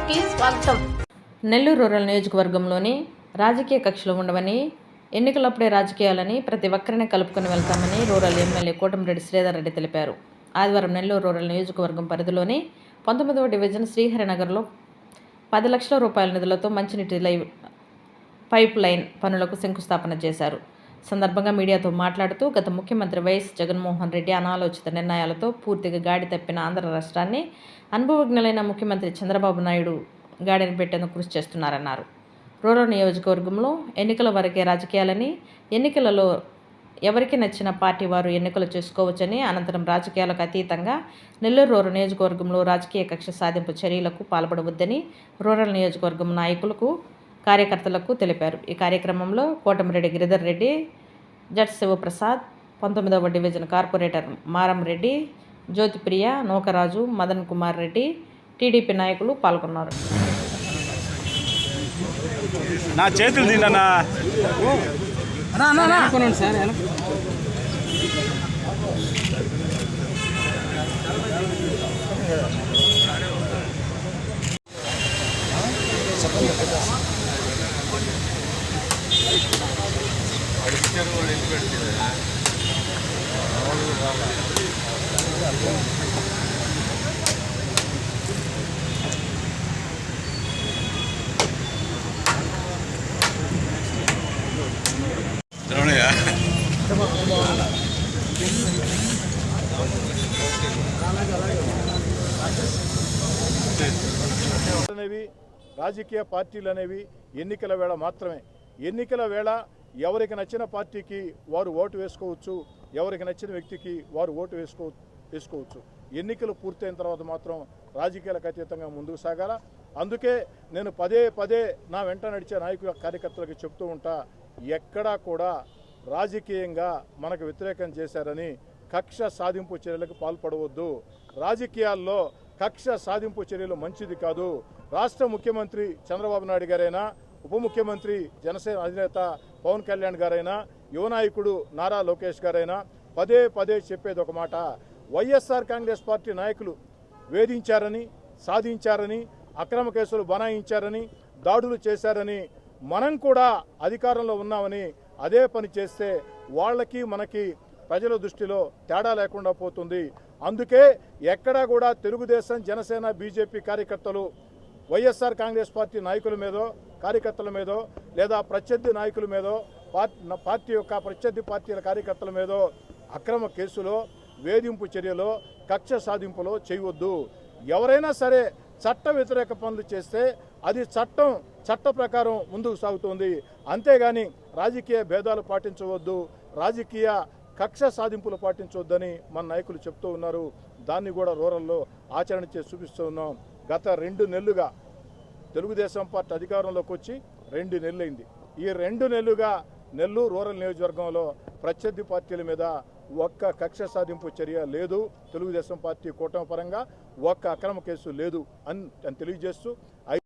న్యూస్కి స్వాగతం. నెల్లూరు రూరల్ నియోజకవర్గంలోని రాజకీయ కక్షలు ఉండవని, ఎన్నికలప్పుడే రాజకీయాలని ప్రతి ఒక్కరిని కలుపుకొని వెళ్తామని రూరల్ ఎమ్మెల్యే కోటమిరెడ్డి శ్రీధర్ రెడ్డి తెలిపారు. ఆదివారం నెల్లూరు రూరల్ నియోజకవర్గం పరిధిలోని 19వ డివిజన్ శ్రీహరినగర్లో 10 లక్షల రూపాయల నిధులతో మంచినీటి పైప్ లైన్ పనులకు శంకుస్థాపన చేశారు. సందర్భంగా మీడియాతో మాట్లాడుతూ, గత ముఖ్యమంత్రి వైఎస్ జగన్మోహన్ రెడ్డి అనాలోచిత నిర్ణయాలతో పూర్తిగా గాడి తప్పిన ఆంధ్ర రాష్ట్రాన్ని అనుభవజ్ఞులైన ముఖ్యమంత్రి చంద్రబాబు నాయుడు గాడిని పెట్టేందుకు కృషి చేస్తున్నారన్నారు. రూరల్ నియోజకవర్గంలో ఎన్నికల వరకే రాజకీయాలని, ఎన్నికలలో ఎవరికి నచ్చిన పార్టీ వారు ఎన్నికలు చేసుకోవచ్చని, అనంతరం రాజకీయాలకు అతీతంగా నెల్లూరు రూరల్ నియోజకవర్గంలో రాజకీయ కక్ష సాధింపు చర్యలకు పాల్పడవద్దని రూరల్ నియోజకవర్గం నాయకులకు, కార్యకర్తలకు తెలిపారు. ఈ కార్యక్రమంలో కోటమిరెడ్డి గిరిధర్ రెడ్డి, జట్ శివప్రసాద్, 19వ డివిజన్ కార్పొరేటర్ మారం రెడ్డి, జ్యోతిప్రియ, నూకరాజు, మదన్ కుమార్ రెడ్డి, టీడీపీ నాయకులు పాల్గొన్నారు. నా చేతులు తిన్నా రాజకీయ పార్టీలు అనేవి ఎన్నికల వేళ మాత్రమే. ఎన్నికల వేళ ఎవరికి నచ్చిన పార్టీకి వారు ఓటు వేసుకోవచ్చు, ఎవరికి నచ్చిన వ్యక్తికి వారు ఓటు వేసుకోవచ్చు. ఎన్నికలు పూర్తయిన తర్వాత మాత్రం రాజకీయాలకు అతీతంగా ముందుకు సాగాల. అందుకే నేను పదే నా వెంట నడిచే నాయకుల కార్యకర్తలకు చెప్తూ ఉంటా, ఎక్కడా కూడా రాజకీయంగా మనకు వ్యతిరేకం చేశారని కక్ష సాధింపు చర్యలకు పాల్పడవద్దు. రాజకీయాల్లో కక్ష సాధింపు చర్యలు మంచిది కాదు. రాష్ట్ర ముఖ్యమంత్రి చంద్రబాబు నాయుడు గారైనా, ఉప ముఖ్యమంత్రి జనసేన అధినేత పవన్ కళ్యాణ్ గారైనా, యువ నాయకుడు నారా లోకేష్ గారైనా పదే చెప్పేది ఒక మాట, వైఎస్ఆర్ కాంగ్రెస్ పార్టీ నాయకులు వేధించారని, సాధించారని, అక్రమ కేసులు బనాయించారని, దాడులు చేశారని, మనం కూడా అధికారంలో ఉన్నామని అదే పని చేస్తే వాళ్ళకి మనకి ప్రజల దృష్టిలో తేడా లేకుండా పోతుంది. అందుకే ఎక్కడా కూడా తెలుగుదేశం, జనసేన, బీజేపీ కార్యకర్తలు వైఎస్ఆర్ కాంగ్రెస్ పార్టీ నాయకుల మీదో, కార్యకర్తల మీదో, లేదా ప్రత్యర్థి నాయకుల మీదో, పార్టీ యొక్క ప్రత్యర్థి పార్టీల కార్యకర్తల మీదో అక్రమ కేసులో, వేధింపు చర్యలో, కక్ష సాధింపులో చేయవద్దు. ఎవరైనా సరే చట్ట వ్యతిరేక పనులు చేస్తే అది చట్ట ప్రకారం ముందుకు సాగుతుంది. అంతేగాని రాజకీయ భేదాలు పాటించవద్దు, రాజకీయ కక్ష సాధింపులు పాటించవద్దని మన నాయకులు చెప్తూ ఉన్నారు. దాన్ని కూడా రూరల్లో ఆచరణ చేసి చూపిస్తూ ఉన్నాం. గత 2 నెలలుగా తెలుగుదేశం పార్టీ అధికారంలోకి వచ్చి 2 నెలలైంది. ఈ 2 నెలలుగా నెల్లూరు రూరల్ నియోజకవర్గంలో ప్రత్యర్థి పార్టీల మీద ఒక్క కక్ష సాధింపు చర్య లేదు. తెలుగుదేశం పార్టీ కూటమి పరంగా ఒక్క అక్రమ కేసు లేదు అని తెలియజేస్తూ